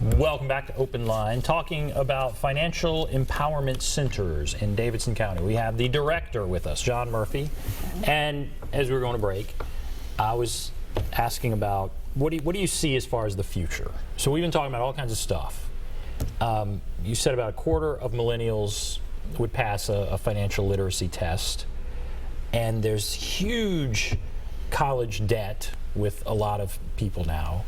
Welcome back to OpenLine, talking about financial empowerment centers in Davidson County. We have the director with us, John Murphy. And as we were going to break, I was asking about what do you see as far as the future? So we've been talking about all kinds of stuff. You said about a quarter of millennials would pass a financial literacy test. And there's huge college debt with a lot of people now.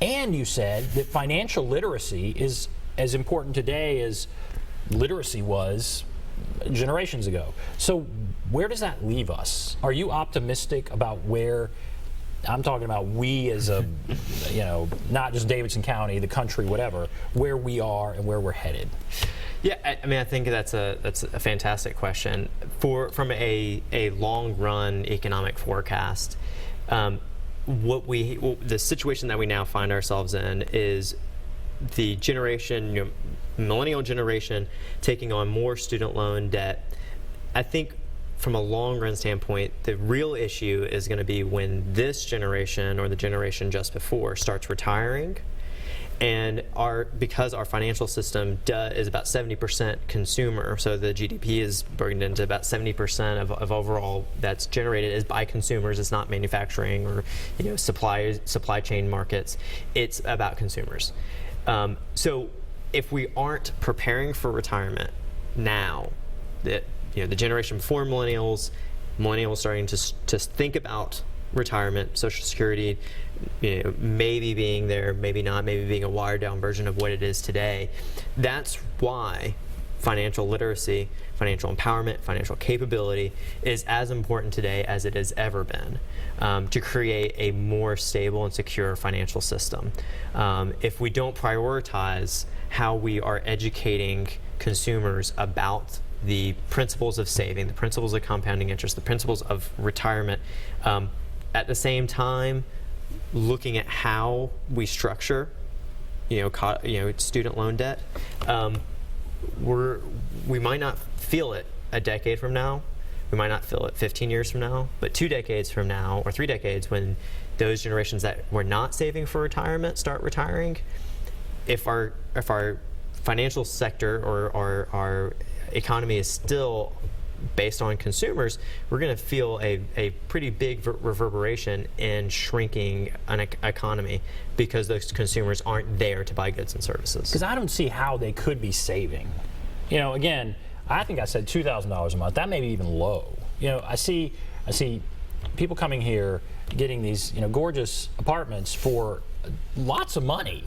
And you said that financial literacy is as important today as literacy was generations ago. So where does that leave us? Are you optimistic about where, I'm talking about we as a, not just Davidson County, the country, whatever, where we are and where we're headed? Yeah, I mean, I think that's a fantastic question. From a long run economic forecast, the situation that we now find ourselves in is the generation, millennial generation, taking on more student loan debt. I think from a long run standpoint, the real issue is going to be when this generation or the generation just before starts retiring. And because our financial system is about 70% consumer, so the GDP is broken into about 70% of overall that's generated is by consumers. It's not manufacturing or supply chain markets. It's about consumers. So if we aren't preparing for retirement now, the generation before millennials starting to think about retirement, Social Security, maybe being there, maybe not, maybe being a watered down version of what it is today. That's why financial literacy, financial empowerment, financial capability is as important today as it has ever been to create a more stable and secure financial system. If we don't prioritize how we are educating consumers about the principles of saving, the principles of compounding interest, the principles of retirement, at the same time, looking at how we structure, student loan debt, we might not feel it a decade from now. We might not feel it 15 years from now, but 2 decades from now, or 3 decades, when those generations that were not saving for retirement start retiring, if our financial sector or our economy is still based on consumers, we're going to feel a pretty big reverberation in shrinking an economy because those consumers aren't there to buy goods and services. Because I don't see how they could be saving. Again, I think I said $2,000 a month. That may be even low. I see people coming here getting these gorgeous apartments for lots of money,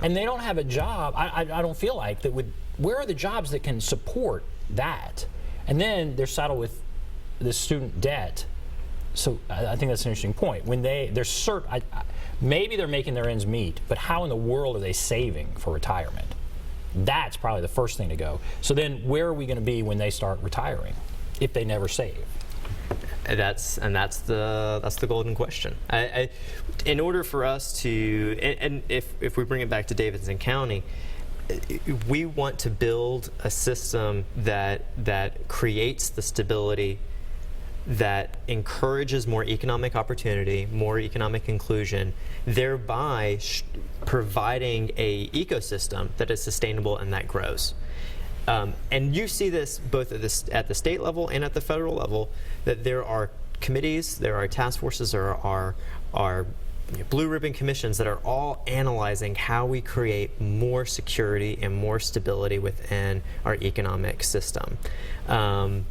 and they don't have a job. I don't feel like that would. Where are the jobs that can support that? And then they're saddled with this student debt. So I think that's an interesting point. When maybe they're making their ends meet, but how in the world are they saving for retirement? That's probably the first thing to go. So then where are we going to be when they start retiring if they never save? That's the golden question. In order for us to, and if we bring it back to Davidson County, we want to build a system that creates the stability, that encourages more economic opportunity, more economic inclusion, thereby providing a ecosystem that is sustainable and that grows. And you see this both at the state level and at the federal level, that there are committees, there are task forces, there are blue ribbon commissions that are all analyzing how we create more security and more stability within our economic system. And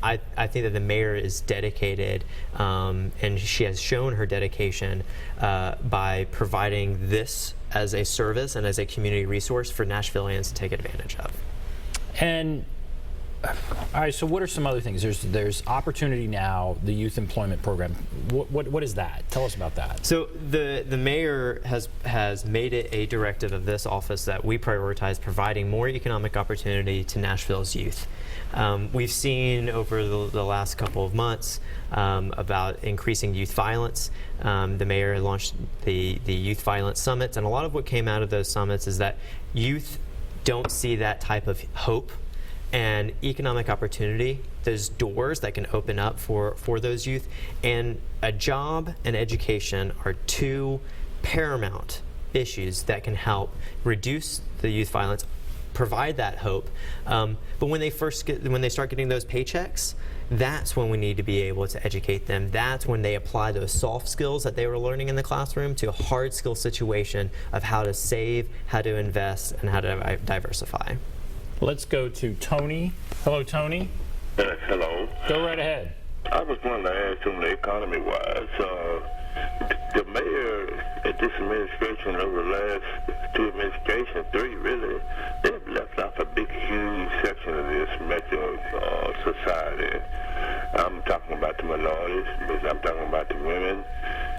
I think that the mayor is dedicated, and she has shown her dedication by providing this as a service and as a community resource for Nashvilleians to take advantage of. And all right, so what are some other things? There's Opportunity Now, the youth employment program. What is that? Tell us about that. So the mayor has made it a directive of this office that we prioritize providing more economic opportunity to Nashville's youth. We've seen over the last couple of months about increasing youth violence. The mayor launched the Youth Violence Summits, and a lot of what came out of those summits is that youth don't see that type of hope and economic opportunity, those doors that can open up for those youth. And a job and education are two paramount issues that can help reduce the youth violence, provide that hope. But when they start getting those paychecks, that's when we need to be able to educate them. That's when they apply those soft skills that they were learning in the classroom to a hard skill situation of how to save, how to invest, and how to diversify. Let's go to Tony. Hello, Tony. Hello. Go right ahead. I was wanting to ask on the economy-wise. The mayor at this administration, over the last two administrations, three really, they've left off a big, huge section of this metro society. I'm talking about the minorities, but I'm talking about the women.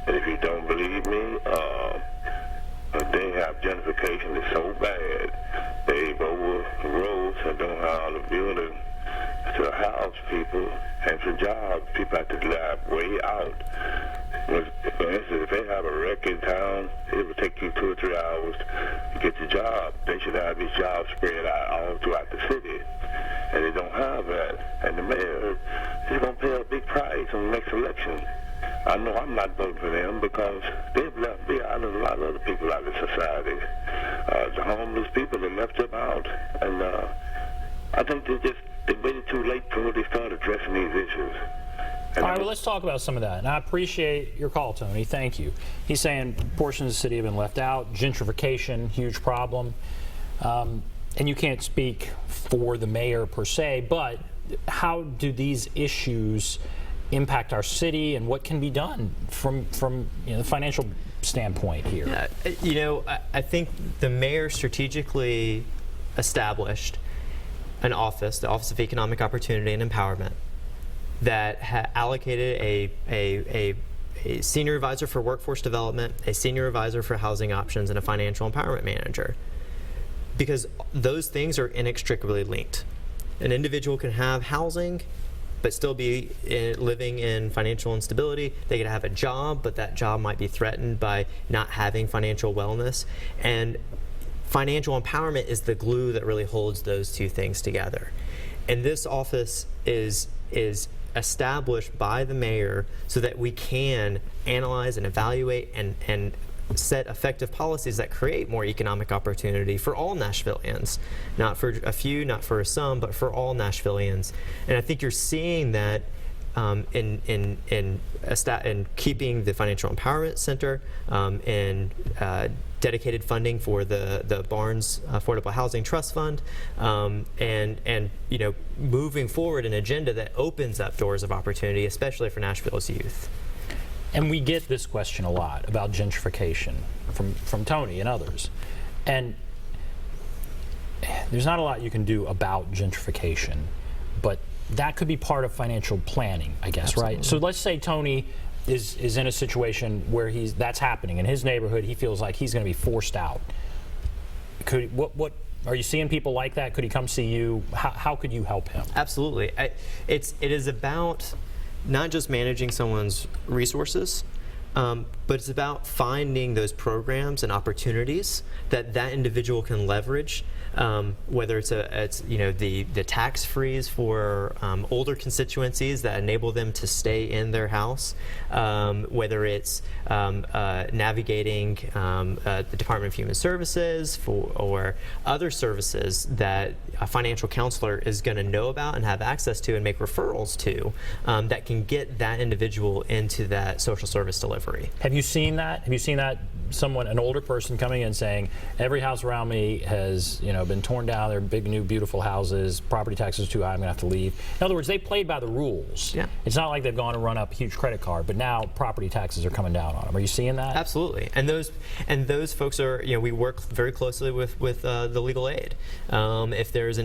And if you don't believe me, they have gentrification is so bad. They've overrode and don't have all the building to house people and for jobs. People have to live way out. For instance, if they have a wreck in town, it would take you 2 or 3 hours to get your job. They should have these jobs spread out all throughout the city, and they don't have that. And the mayor is going to pay a big price on the next election. I know I'm not voting for them because they've left me out and a lot of other people out of society. The homeless people, they left them out. And I think they waited too late before they started addressing these issues. All right, well, let's talk about some of that. And I appreciate your call, Tony. Thank you. He's saying portions of the city have been left out. Gentrification, huge problem. And you can't speak for the mayor per se, but how do these issues impact our city, and what can be done from the financial standpoint here? I think the mayor strategically established an office, the Office of Economic Opportunity and Empowerment, that allocated a senior advisor for workforce development, a senior advisor for housing options, and a financial empowerment manager. Because those things are inextricably linked. An individual can have housing but still be living in financial instability. They could have a job, but that job might be threatened by not having financial wellness. And financial empowerment is the glue that really holds those two things together. And this office is established by the mayor so that we can analyze and evaluate and set effective policies that create more economic opportunity for all Nashvillians, not for a few, not for some, but for all Nashvillians. And I think you're seeing that in keeping the Financial Empowerment Center and dedicated funding for the Barnes Affordable Housing Trust Fund, and moving forward an agenda that opens up doors of opportunity, especially for Nashville's youth. And we get this question a lot about gentrification from Tony and others. And there's not a lot you can do about gentrification, but that could be part of financial planning, I guess. Absolutely. Right? So let's say Tony is in a situation where that's happening in his neighborhood. He feels like he's going to be forced out. What are you seeing people like that? Could he come see you? How could you help him? Absolutely. It is about not just managing someone's resources, but it's about finding those programs and opportunities that individual can leverage. Whether it's the tax freeze for older constituencies that enable them to stay in their house, whether it's navigating the Department of Human Services or other services that a financial counselor is going to know about and have access to and make referrals to, that can get that individual into that social service delivery. Have you seen that? Have you seen that? An older person coming in saying, every house around me has been torn down, they're big new beautiful houses, property taxes are too high, I'm going to have to leave. In other words, they played by the rules. Yeah. It's not like they've gone and run up a huge credit card, but now property taxes are coming down on them. Are you seeing that? Absolutely. And those folks are, we work very closely with the legal aid. If there's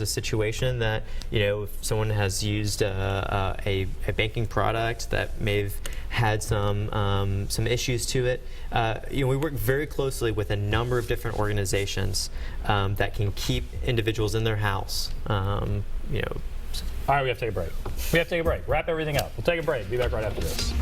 a situation that if someone has used a banking product that may have had some issues to it, we work very closely with a number of different organizations that can keep individuals in their house. All right, we have to take a break. Wrap everything up. We'll take a break. Be back right after this.